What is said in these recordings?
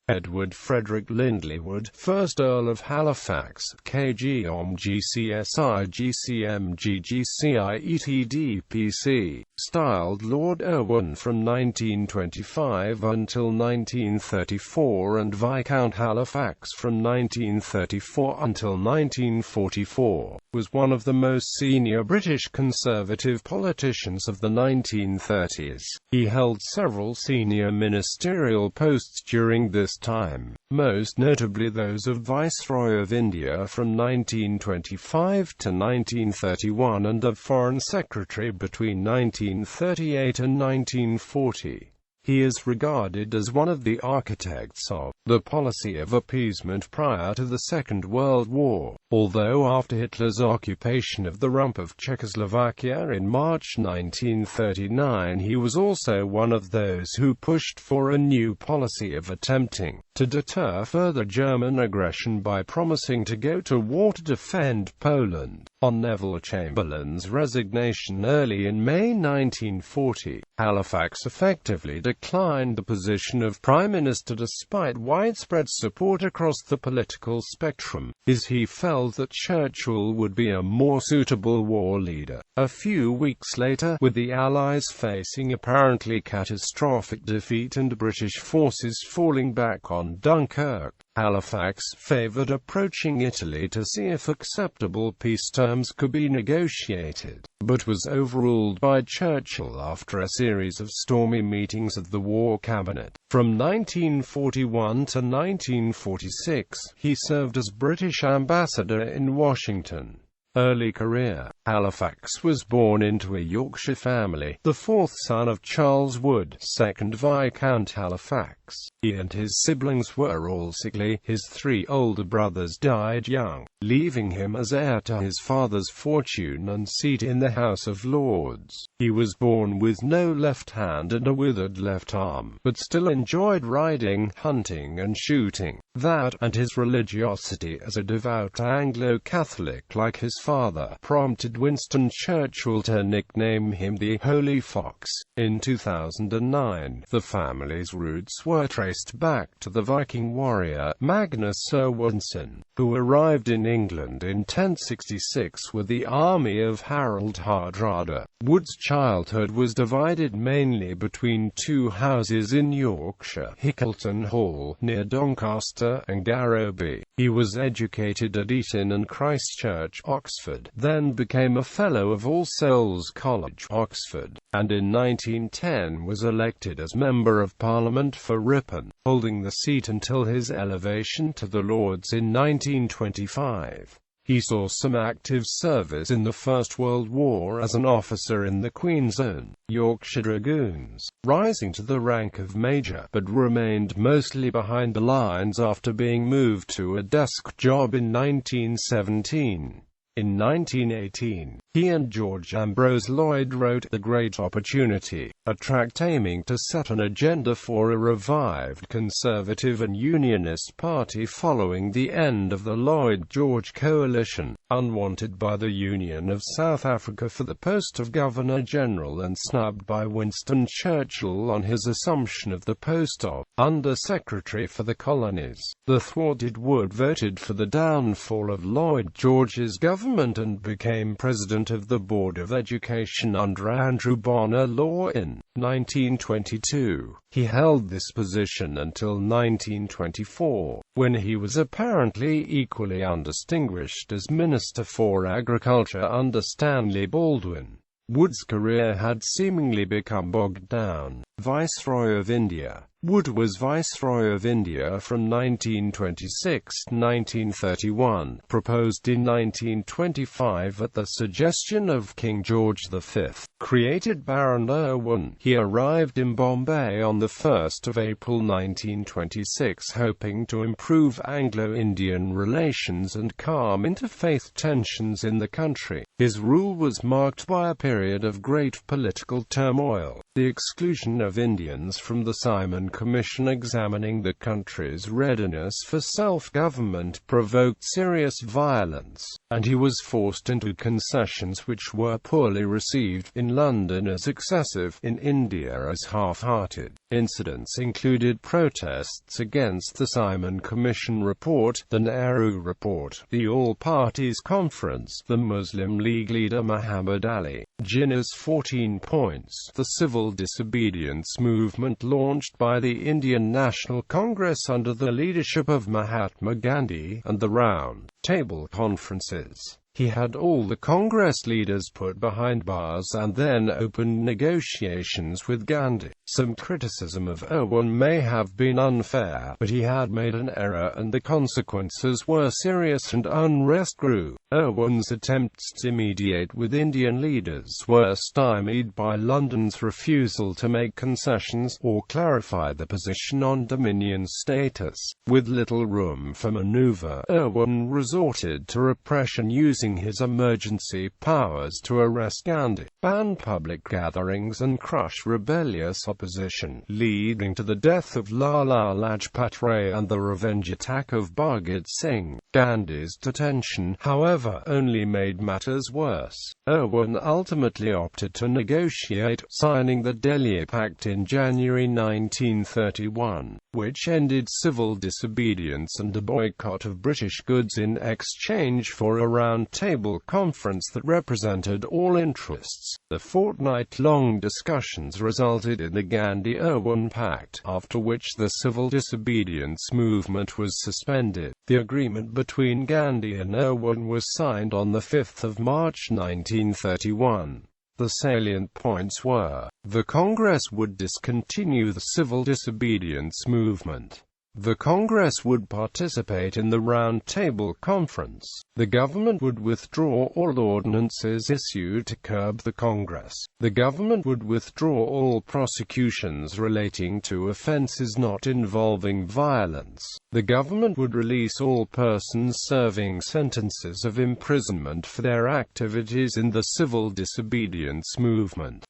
Edward Frederick Lindley Wood, 1st Earl of Halifax, KGOM GCSI GCMG GCIE TDPC, styled Lord Irwin from 1925 until 1934 and Viscount Halifax from 1934 until 1944, was one of the most senior British Conservative politicians of the 1930s. He held several senior ministerial posts during this time, most notably those of Viceroy of India from 1925 to 1931 and of Foreign Secretary between 1938 and 1940. He is regarded as one of the architects of the policy of appeasement prior to the Second World War, although after Hitler's occupation of the rump of Czechoslovakia in March 1939 he was also one of those who pushed for a new policy of attempting to deter further German aggression by promising to go to war to defend Poland.On Neville Chamberlain's resignation early in May 1940, Halifax effectively declined the position of Prime Minister despite widespread support across the political spectrum, as he felt that Churchill would be a more suitable war leader. A few weeks later, with the Allies facing apparently catastrophic defeat and British forces falling back on Dunkirk, Halifax favoured approaching Italy to see if acceptable peace terms could be negotiated, but was overruled by Churchill after a series of stormy meetings of the War Cabinet. From 1941 to 1946, he served as British ambassador in Washington. Early career. Halifax was born into a Yorkshire family, the fourth son of Charles Wood, 2nd Viscount Halifax. He and his siblings were all sickly. His three older brothers died young, leaving him as heir to his father's fortune and seat in the House of Lords. He was born with no left hand and a withered left arm, but still enjoyed riding, hunting and shooting. That, and his religiosity as a devout Anglo-Catholic like his father, prompted Winston Churchill to nickname him the Holy Fox. In 2009, the family's roots were traced back to the Viking warrior, Magnus Erwinson, who arrived in England in 1066 with the army of Harold Hardrada. Wood's childhood was divided mainly between two houses in Yorkshire, Hickleton Hall, near Doncaster, and Garrowby. He was educated at Eton and Christ Church, Oxford, then became a Fellow of All Souls College, Oxford, and in 1910 was elected as Member of Parliament for Ripon, holding the seat until his elevation to the Lords in 1925. He saw some active service in the First World War as an officer in the Queen's Own Yorkshire Dragoons, rising to the rank of Major, but remained mostly behind the lines after being moved to a desk job in 1917. In 1918, he and George Ambrose Lloyd wrote The Great Opportunity, a tract aiming to set an agenda for a revived Conservative and Unionist party following the end of the Lloyd-George coalition, unwanted by the Union of South Africa for the post of Governor-General and snubbed by Winston Churchill on his assumption of the post of Under-Secretary for the Colonies. The thwarted Wood voted for the downfall of Lloyd George's government and became president of the Board of Education under Andrew Bonar Law in 1922. He held this position until 1924, when he was apparently equally undistinguished as Minister for Agriculture under Stanley Baldwin. Wood's career had seemingly become bogged down. Viceroy of India. Wood was Viceroy of India from 1926 to 1931, proposed in 1925 at the suggestion of King George V, created Baron Irwin. He arrived in Bombay on the 1st of April 1926 hoping to improve Anglo-Indian relations and calm interfaith tensions in the country. His rule was marked by a period of great political turmoil. The exclusion of Indians from the Simon Commission examining the country's readiness for self-government provoked serious violence, and he was forced into concessions which were poorly received in London as excessive, in India as half-hearted. Incidents included protests against the Simon Commission report, the Nehru report, the All-Parties Conference, the Muslim League leader Muhammad Ali Jinnah's 14 points, the civil disobedience movement launched by the Indian National Congress under the leadership of Mahatma Gandhi, and the Round Table Conferences. He had all the Congress leaders put behind bars and then opened negotiations with Gandhi. Some criticism of Irwin may have been unfair, but he had made an error and the consequences were serious and unrest grew. Irwin's attempts to mediate with Indian leaders were stymied by London's refusal to make concessions or clarify the position on Dominion status. With little room for maneuver, Irwin resorted to repression using his emergency powers to arrest Gandhi, ban public gatherings and crush rebellious opposition, leading to the death of Lala Lajpat Ray and the revenge attack of Bhagat Singh. Gandhi's detention, however, only made matters worse. Irwin ultimately opted to negotiate, signing the Delhi Pact in January 1931, which ended civil disobedience and a boycott of British goods in exchange for a round-table conference that represented all interests. The fortnight-long discussions resulted in the Gandhi-Irwin Pact, after which the civil disobedience movement was suspended. The agreement between Gandhi and Irwin was signed on 5 March 1931. The salient points were: the Congress would discontinue the civil disobedience movement. The Congress would participate in the Round Table Conference. The government would withdraw all ordinances issued to curb the Congress. The government would withdraw all prosecutions relating to offences not involving violence. The government would release all persons serving sentences of imprisonment for their activities in the civil disobedience movement.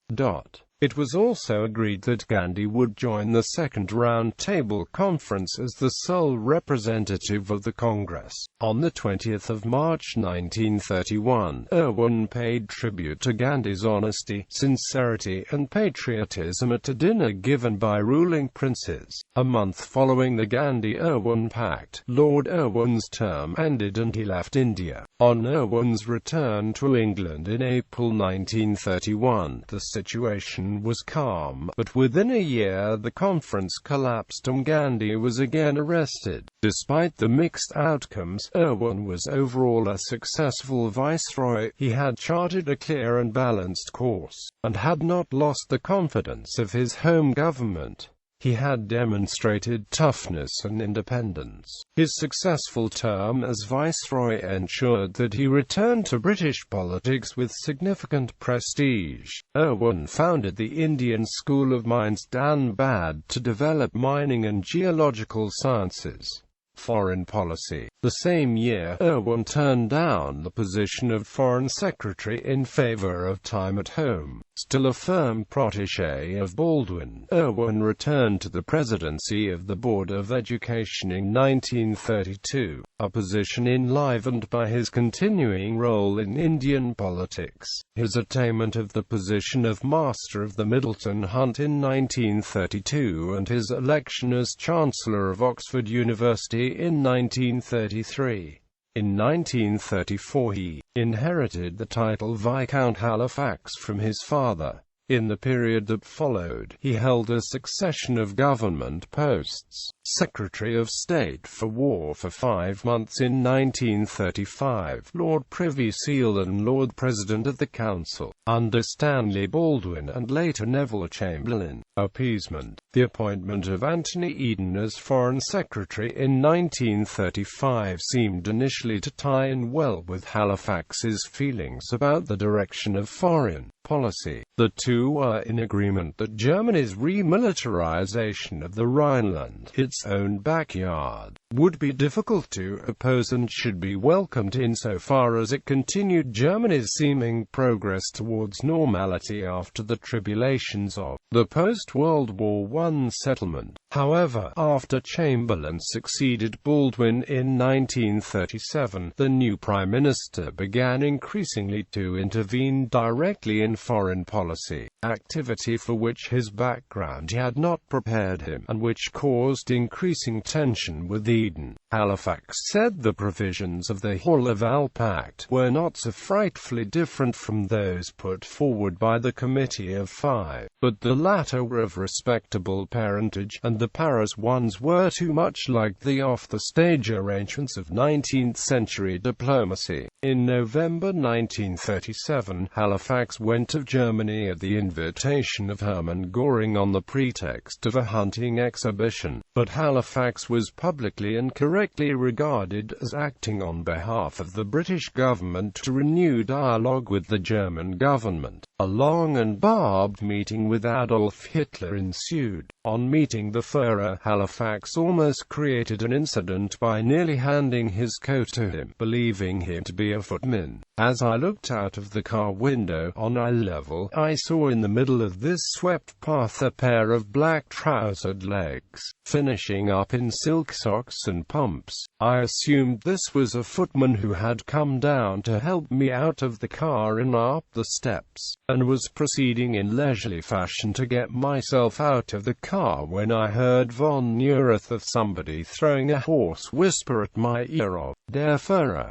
It was also agreed that Gandhi would join the Second Round Table Conference as the sole representative of the Congress. On 20 March 1931, Irwin paid tribute to Gandhi's honesty, sincerity and patriotism at a dinner given by ruling princes. A month following the Gandhi-Irwin Pact, Lord Irwin's term ended and he left India. On Irwin's return to England in April 1931, the situation was calm, but within a year the conference collapsed and Gandhi was again arrested. Despite the mixed outcomes, Irwin was overall a successful viceroy. He had charted a clear and balanced course, and had not lost the confidence of his home government. He had demonstrated toughness and independence. His successful term as Viceroy ensured that he returned to British politics with significant prestige. Irwin founded the Indian School of Mines Dhanbad to develop mining and geological sciences. Foreign policy. The same year, Irwin turned down the position of Foreign Secretary in favor of time at home. Still a firm protégé of Baldwin, Irwin returned to the presidency of the Board of Education in 1932, a position enlivened by his continuing role in Indian politics. His attainment of the position of Master of the Middleton Hunt in 1932 and his election as Chancellor of Oxford University in 1933. In 1934 he inherited the title Viscount Halifax from his father. In the period that followed, he held a succession of government posts. Secretary of State for War for 5 months in 1935, Lord Privy Seal and Lord President of the Council, under Stanley Baldwin and later Neville Chamberlain. Appeasement. The appointment of Anthony Eden as Foreign Secretary in 1935 seemed initially to tie in well with Halifax's feelings about the direction of foreign policy. The two were in agreement that Germany's remilitarization of the Rhineland, its own backyard, would be difficult to oppose and should be welcomed insofar as it continued Germany's seeming progress towards normality after the tribulations of the post-World War I settlement. However, after Chamberlain succeeded Baldwin in 1937, the new Prime Minister began increasingly to intervene directly in foreign policy, activity for which his background had not prepared him, and which caused increasing tension with Eden. Halifax said the provisions of the Earl of Halifax were not so frightfully different from those put forward by the Committee of Five, but the latter were of respectable parentage, and the Paris ones were too much like the off-the-stage arrangements of 19th-century diplomacy. In November 1937, Halifax went to Germany at the invitation of Hermann Göring on the pretext of a hunting exhibition, but Halifax was publicly and correctly regarded as acting on behalf of the British government to renew dialogue with the German government. A long and barbed meeting with Adolf Hitler ensued. On meeting the Führer, Halifax almost created an incident by nearly handing his coat to him, believing him to be a footman. As I looked out of the car window on eye level, I saw in the middle of this swept path a pair of black-trousered legs, finishing up in silk socks and pumps. I assumed this was a footman who had come down to help me out of the car and up the steps, and was proceeding in leisurely fashion to get myself out of the car when I heard von Neurath of somebody throwing a hoarse whisper at my ear of, Der Führer,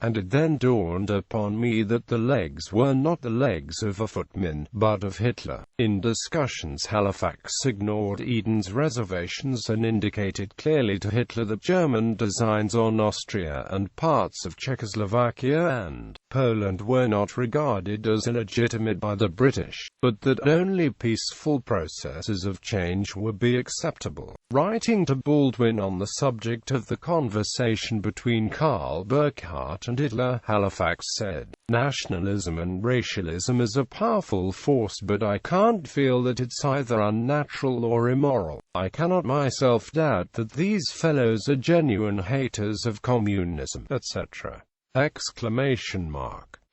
and it then dawned upon me that the legs were not the legs of a footman, but of Hitler. In discussions, Halifax ignored Eden's reservations and indicated clearly to Hitler that German designs on Austria and parts of Czechoslovakia and Poland were not regarded as illegitimate by the British, but that only peaceful processes of change would be acceptable. Writing to Baldwin on the subject of the conversation between Karl Burckhardt and Hitler, Halifax said, "Nationalism and racialism is a powerful force, but I can't feel that it's either unnatural or immoral. I cannot myself doubt that these fellows are genuine haters of communism, etc."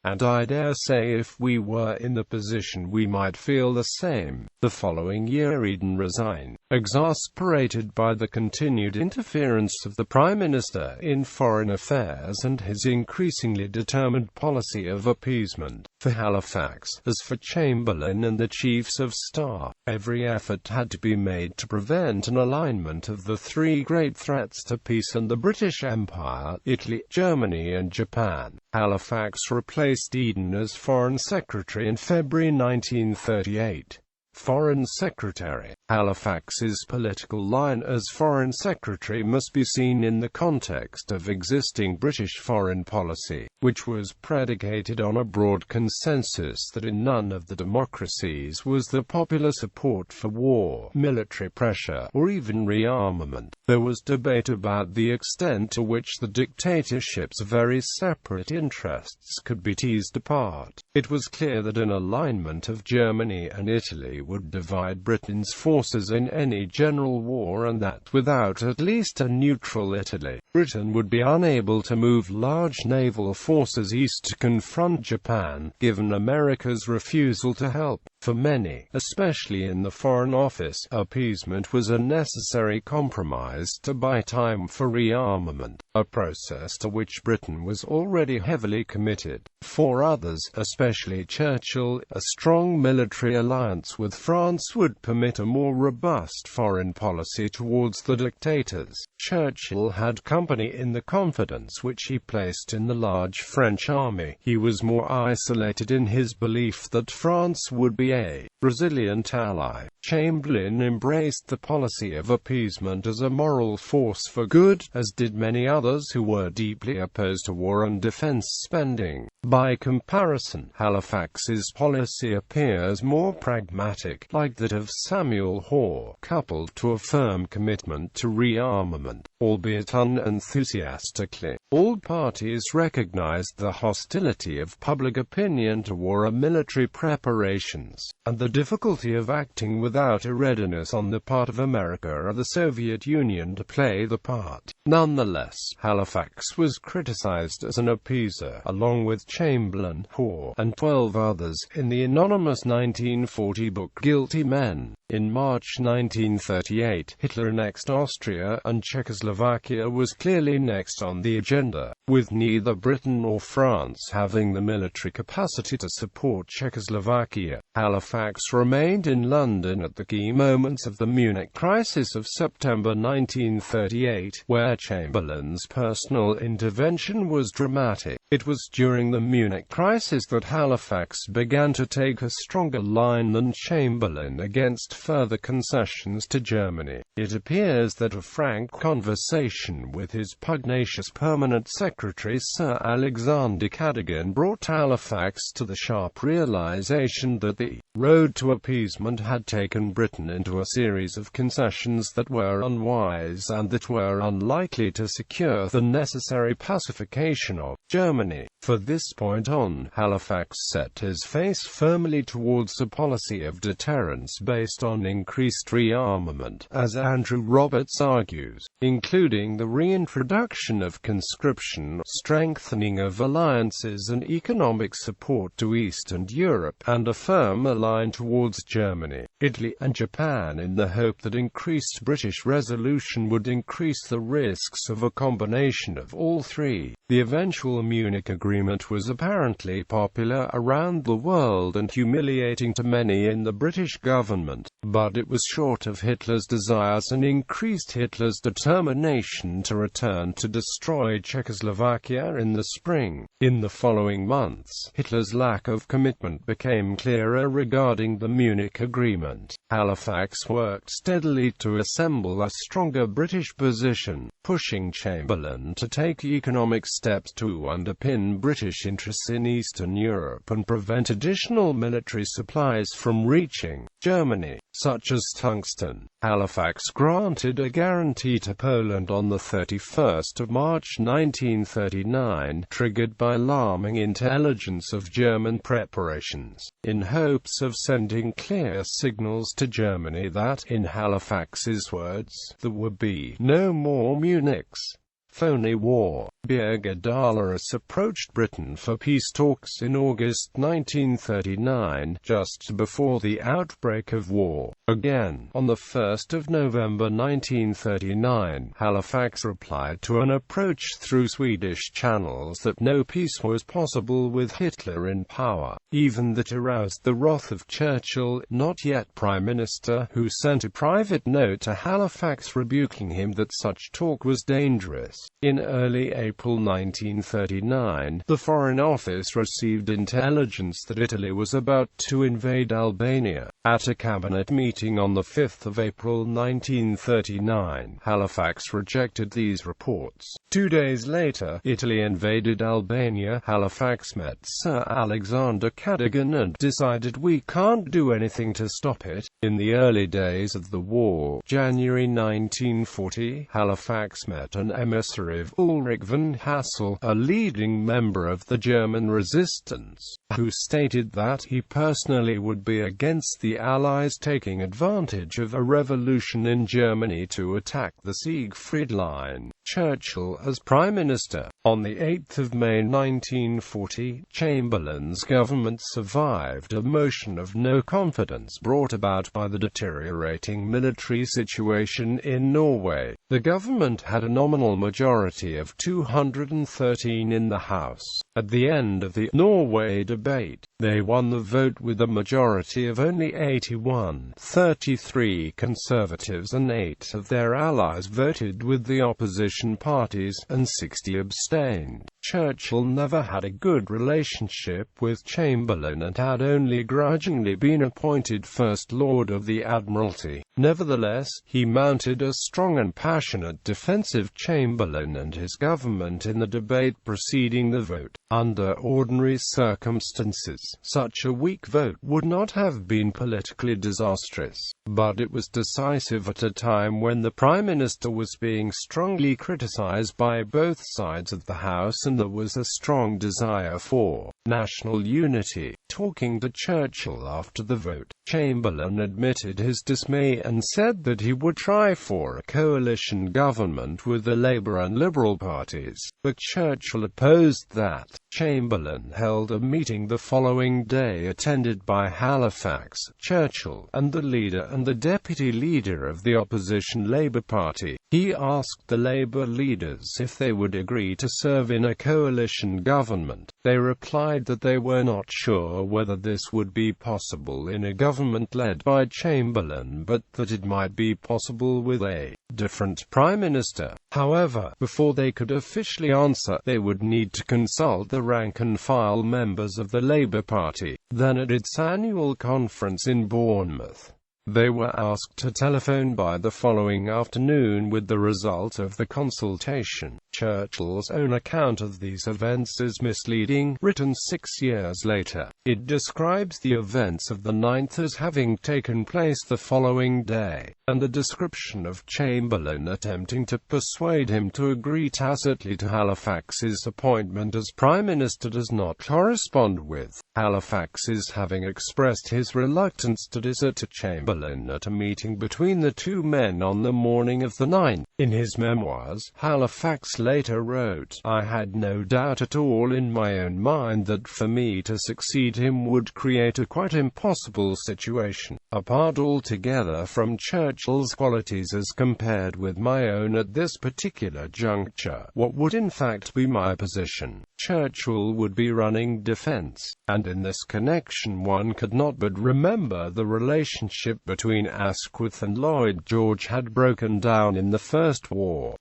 And I dare say if we were in the position we might feel the same. The following year Eden resigned, exasperated by the continued interference of the Prime Minister in foreign affairs and his increasingly determined policy of appeasement. For Halifax, as for Chamberlain and the Chiefs of Staff, every effort had to be made to prevent an alignment of the three great threats to peace and the British Empire, Italy, Germany and Japan. Halifax replaced Eden as Foreign Secretary in February 1938. Foreign Secretary. Halifax's political line as Foreign Secretary must be seen in the context of existing British foreign policy, which was predicated on a broad consensus that in none of the democracies was there popular support for war, military pressure, or even rearmament. There was debate about the extent to which the dictatorship's very separate interests could be teased apart. It was clear that an alignment of Germany and Italy would divide Britain's forces in any general war, and that without at least a neutral Italy, Britain would be unable to move large naval forces east to confront Japan, given America's refusal to help. For many, especially in the Foreign Office, appeasement was a necessary compromise to buy time for rearmament, a process to which Britain was already heavily committed. For others, especially Churchill, a strong military alliance with France would permit a more robust foreign policy towards the dictators. Churchill had company in the confidence which he placed in the large French army. He was more isolated in his belief that France would be a resilient ally. Chamberlain embraced the policy of appeasement as a moral force for good, as did many others who were deeply opposed to war and defense spending. By comparison, Halifax's policy appears more pragmatic. pragmatic, like that of Samuel Hoare, coupled to a firm commitment to rearmament, albeit unenthusiastically. All parties recognized the hostility of public opinion to war and military preparations, and the difficulty of acting without a readiness on the part of America or the Soviet Union to play the part. Nonetheless, Halifax was criticized as an appeaser, along with Chamberlain, Hoare, and 12 others, in the anonymous 1940 book Guilty Men. In March 1938, Hitler annexed Austria, and Czechoslovakia was clearly next on the agenda, with neither Britain nor France having the military capacity to support Czechoslovakia. Halifax remained in London at the key moments of the Munich crisis of September 1938, where Chamberlain's personal intervention was dramatic. It was during the Munich crisis that Halifax began to take a stronger line than Chamberlain against further concessions to Germany. It appears that a frank conversation with his pugnacious permanent secretary Sir Alexander Cadogan brought Halifax to the sharp realization that the road to appeasement had taken Britain into a series of concessions that were unwise and that were unlikely to secure the necessary pacification of Germany. From this point on, Halifax set his face firmly towards a policy of deterrence based on increased rearmament, as Andrew Roberts argues, including the reintroduction of conscription, strengthening of alliances and economic support to Eastern Europe, and a firmer line towards Germany, Italy, and Japan, in the hope that increased British resolution would increase the risks of a combination of all three. The eventual Munich Agreement was apparently popular around the world and humiliating to many in the British government, but it was short of Hitler's desires and increased Hitler's determination to return to destroy Czechoslovakia in the spring. In the following months, Hitler's lack of commitment became clearer regarding the Munich Agreement. Halifax worked steadily to assemble a stronger British position, pushing Chamberlain to take economic steps to underpin British interests in Eastern Europe and prevent additional military supplies from reaching Germany, such as tungsten. Halifax granted a guarantee to Poland on the 31st of March 1939, triggered by alarming intelligence of German preparations, in hopes of sending clear signals to Germany that, in Halifax's words, there would be no more Munich's phony war. Birger Dahlerus approached Britain for peace talks in August 1939, just before the outbreak of war. Again, on the 1st of November 1939, Halifax replied to an approach through Swedish channels that no peace was possible with Hitler in power, even that aroused the wrath of Churchill, not yet Prime Minister, who sent a private note to Halifax rebuking him that such talk was dangerous. In early April 1939, the Foreign Office received intelligence that Italy was about to invade Albania. At a cabinet meeting on the 5th of April 1939, Halifax rejected these reports. 2 days later, Italy invaded Albania. Halifax met Sir Alexander Cadogan and decided, "We can't do anything to stop it." In the early days of the war, January 1940, Halifax met an emissary of Ulrich von Hassel, a leading member of the German resistance, who stated that he personally would be against the Allies taking advantage of a revolution in Germany to attack the Siegfried Line. Churchill as Prime Minister. On the 8th of May 1940, Chamberlain's government survived a motion of no confidence brought about by the deteriorating military situation in Norway. The government had a nominal majority of 213 in the House. At the end of the Norway debate, they won the vote with a majority of only 81. 33 Conservatives and 8 of their allies voted with the opposition parties, and 60 abstained. Churchill never had a good relationship with Chamberlain and had only grudgingly been appointed First Lord of the Admiralty. Nevertheless, he mounted a strong and passionate defense of Chamberlain and his government in the debate preceding the vote. Under ordinary circumstances, such a weak vote would not have been politically disastrous, but it was decisive at a time when the Prime Minister was being strongly criticized by both sides of the House and there was a strong desire for national unity. Talking to Churchill after the vote, Chamberlain admitted his dismay and said that he would try for a coalition government with the Labour and Liberal parties, but Churchill opposed that. Chamberlain held a meeting the following day attended by Halifax, Churchill, and the leader and the deputy leader of the opposition Labour Party. He asked the Labour leaders if they would agree to serve in a coalition government. They replied that they were not sure whether this would be possible in a government led by Chamberlain, but that it might be possible with a different Prime Minister. However, before they could officially answer, they would need to consult the rank-and-file members of the Labour Party. Then at its annual conference in Bournemouth, they were asked to telephone by the following afternoon with the result of the consultation. Churchill's own account of these events is misleading. Written 6 years later, it describes the events of the 9th as having taken place the following day, and the description of Chamberlain attempting to persuade him to agree tacitly to Halifax's appointment as Prime Minister does not correspond with Halifax's having expressed his reluctance to desert to Chamberlain at a meeting between the two men on the morning of the 9th. In his memoirs, Halifax later wrote, "I had no doubt at all in my own mind that for me to succeed him would create a quite impossible situation. Apart altogether from Churchill's qualities as compared with my own at this particular juncture, what would in fact be my position? Churchill would be running defence, and in this connection one could not but remember the relationship between Asquith and Lloyd George had broken down in the First War.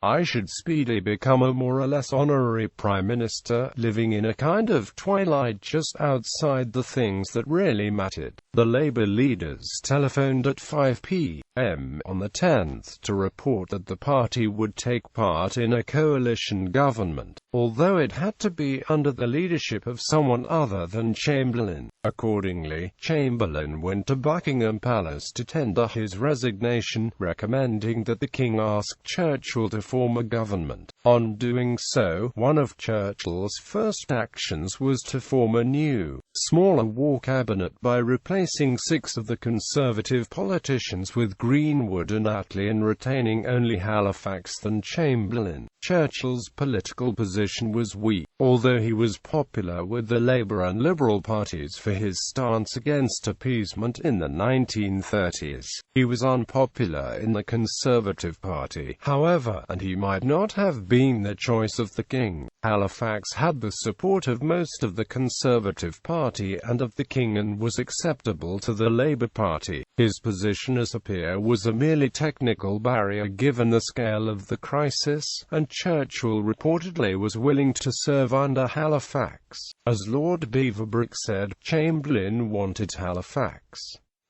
I should speedily become a more or less honorary Prime Minister, living in a kind of twilight just outside the things that really mattered." The Labour leaders telephoned at 5 p.m. on the 10th to report that the party would take part in a coalition government, although it had to be under the leadership of someone other than Chamberlain. Accordingly, Chamberlain went to Buckingham Palace to tender his resignation, recommending that the King ask Churchill to form a government. On doing so, one of Churchill's first actions was to form a new, smaller war cabinet by replacing 6 of the Conservative politicians with Greenwood and Attlee and retaining only Halifax and Chamberlain. Churchill's political position was weak, although he was popular with the Labour and Liberal parties for his stance against appeasement in the 1930s. He was unpopular in the Conservative Party, however, and he might not have been the choice of the King. Halifax had the support of most of the Conservative Party and of the King and was acceptable to the Labour Party. His position as a peer was a merely technical barrier given the scale of the crisis, and Churchill reportedly was willing to serve under Halifax. As Lord Beaverbrook said, Chamberlain wanted Halifax,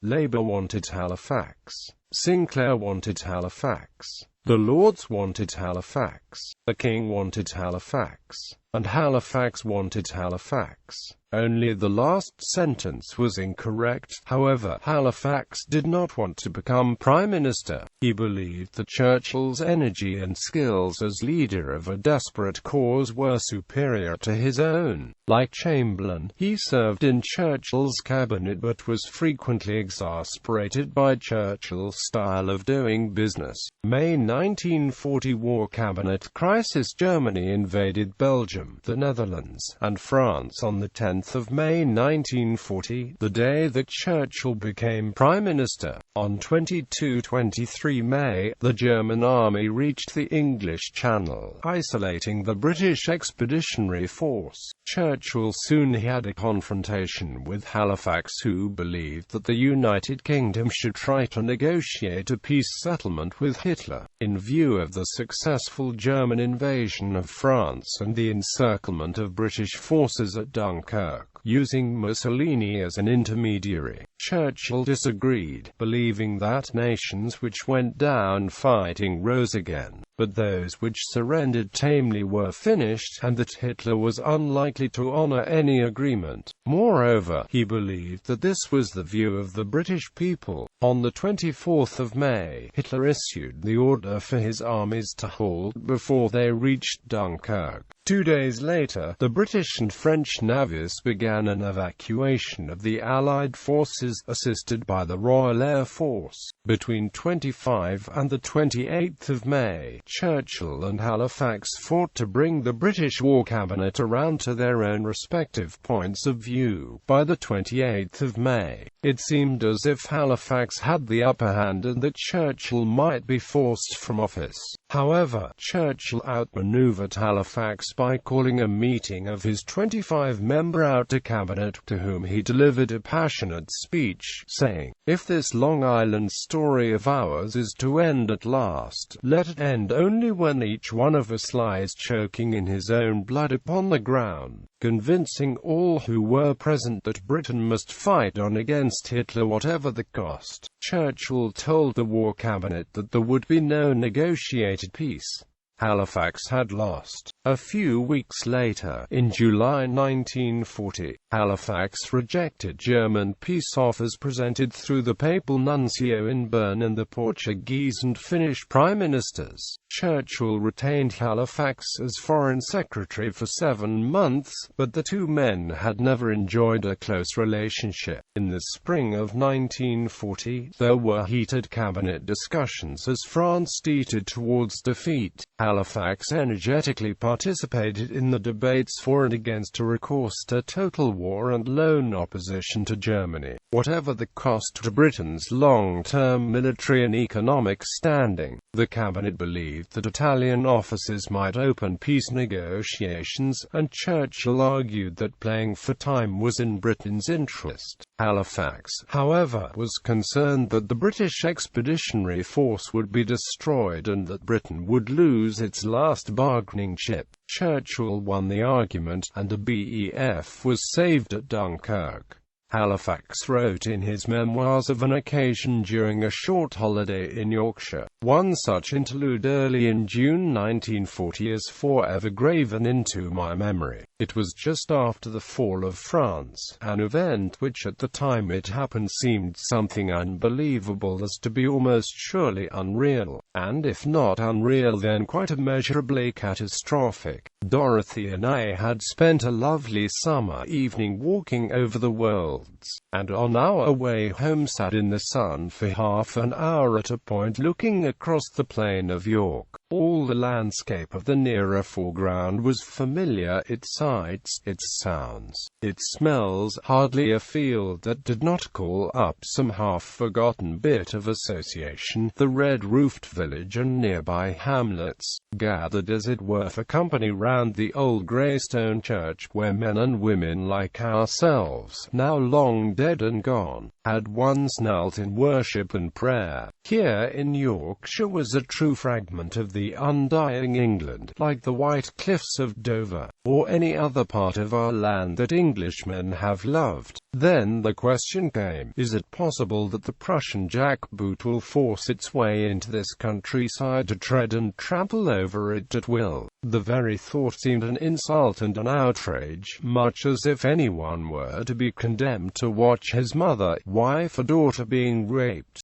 Labour wanted Halifax, Sinclair wanted Halifax, the Lords wanted Halifax, the King wanted Halifax, and Halifax wanted Halifax. Only the last sentence was incorrect. However, Halifax did not want to become Prime Minister. He believed that Churchill's energy and skills as leader of a desperate cause were superior to his own. Like Chamberlain, he served in Churchill's cabinet but was frequently exasperated by Churchill's style of doing business. May 1940 War Cabinet crisis. Germany invaded Belgium, the Netherlands, and France on the 10th of May 1940, the day that Churchill became Prime Minister. On 22-23 May, the German army reached the English Channel, isolating the British Expeditionary Force. Churchill soon had a confrontation with Halifax, who believed that the United Kingdom should try to negotiate a peace settlement with Hitler. In view of the successful German invasion of France and the encirclement of British forces at Dunkirk, using Mussolini as an intermediary, Churchill disagreed, believing that nations which went down fighting rose again. but those which surrendered tamely were finished, and that Hitler was unlikely to honor any agreement. Moreover, he believed that this was the view of the British people. On the 24th of May, Hitler issued the order for his armies to halt before they reached Dunkirk. 2 days later, the British and French navies began an evacuation of the Allied forces, assisted by the Royal Air Force. Between 25 and the 28th of May, Churchill and Halifax fought to bring the British War Cabinet around to their own respective points of view. By the 28th of May, it seemed as if Halifax had the upper hand and that Churchill might be forced from office. However, Churchill outmaneuvered Halifax by calling a meeting of his 25-member Outer Cabinet, to whom he delivered a passionate speech, saying, "If this Long Island story of ours is to end at last, let it end only when each one of us lies choking in his own blood upon the ground," convincing all who were present that Britain must fight on against Hitler whatever the cost. Churchill told the War Cabinet that there would be no negotiated peace. Halifax had lost. A few weeks later, in July 1940, Halifax rejected German peace offers presented through the papal nuncio in Bern and the Portuguese and Finnish prime ministers. Churchill retained Halifax as foreign secretary for 7 months, but the two men had never enjoyed a close relationship. In the spring of 1940, there were heated cabinet discussions as France teetered towards defeat. Halifax energetically participated in the debates for and against a recourse to total war and lone opposition to Germany, whatever the cost to Britain's long-term military and economic standing. The cabinet believed that Italian officers might open peace negotiations, and Churchill argued that playing for time was in Britain's interest. Halifax, however, was concerned that the British expeditionary force would be destroyed and that Britain would lose its last bargaining chip. Churchill won the argument, and a BEF was saved at Dunkirk. Halifax wrote in his memoirs of an occasion during a short holiday in Yorkshire. One such interlude early in June 1940 is forever graven into my memory. It was just after the fall of France, an event which at the time it happened seemed something unbelievable as to be almost surely unreal, and if not unreal then quite immeasurably catastrophic. Dorothy and I had spent a lovely summer evening walking over the Wolds, and on our way home sat in the sun for half an hour at a point looking across the plain of York. All the landscape of the nearer foreground was familiar, its sights, its sounds, its smells, hardly a field that did not call up some half-forgotten bit of association. The red-roofed village and nearby hamlets, gathered as it were for company round the old grey stone church where men and women like ourselves, now long dead and gone, had once knelt in worship and prayer. Here in Yorkshire was a true fragment of the undying England, like the white cliffs of Dover, or any other part of our land that Englishmen have loved. Then the question came, is it possible that the Prussian jackboot will force its way into this countryside to tread and trample over it at will? The very thought seemed an insult and an outrage, much as if anyone were to be condemned to watch his mother, wife or daughter being raped.